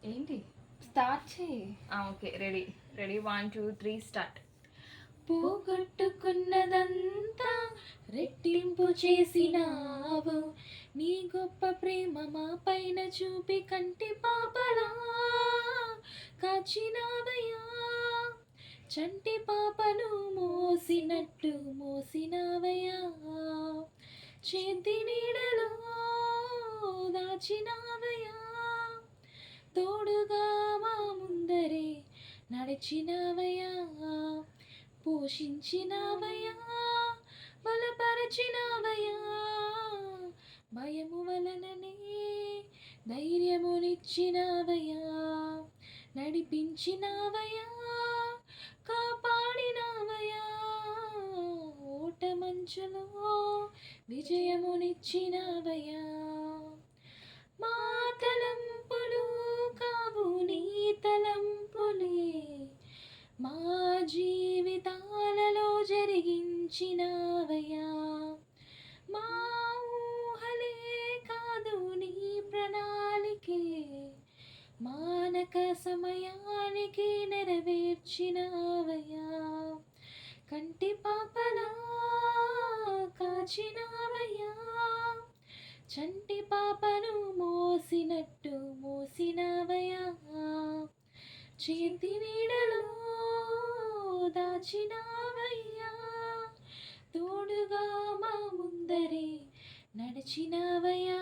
ఏంటి? స్టార్ట్ చేయి. Okay, ready ready, 1 2 3 start. పోగొట్టుకున్నదంతా రెట్టింపు చేసినావు, నీ గొప్ప ప్రేమ మా పైన చూపి కంటి పాపలా కాచినావయ్యా. చంటి పాపను మోసినట్టు మోసినావయ్యా, చేతి నీడలో దాచినావయ్యా. తోడుగా మా ముందరే నడిచినావయ్యా, పోషించినావయ్యా, బలపరచినావయ్యా. భయము వలననే ధైర్యమునిచ్చినావయ్యా, నడిపించినావయ్యా, కాపాడినావయ్యా. ఓట మంచులో విజయమునిచ్చినావయ్యా. మా తలంపులు కావు నీ తలంపులే, మా జీవితాలలో జరిగించినావయ్యా. మా ఊహలే కాదు నీ ప్రణాళికే, మానక సమయానికి నెరవేర్చినావయ్యా. కంటి పాపలా కాచినావయ్యా, చంటి పాపను మోసినట్టు మోసినావయ్యా, చేతి నీడలో దాచినావయ్యా. తోడుగా మా ముందరే నడిచినావయ్యా.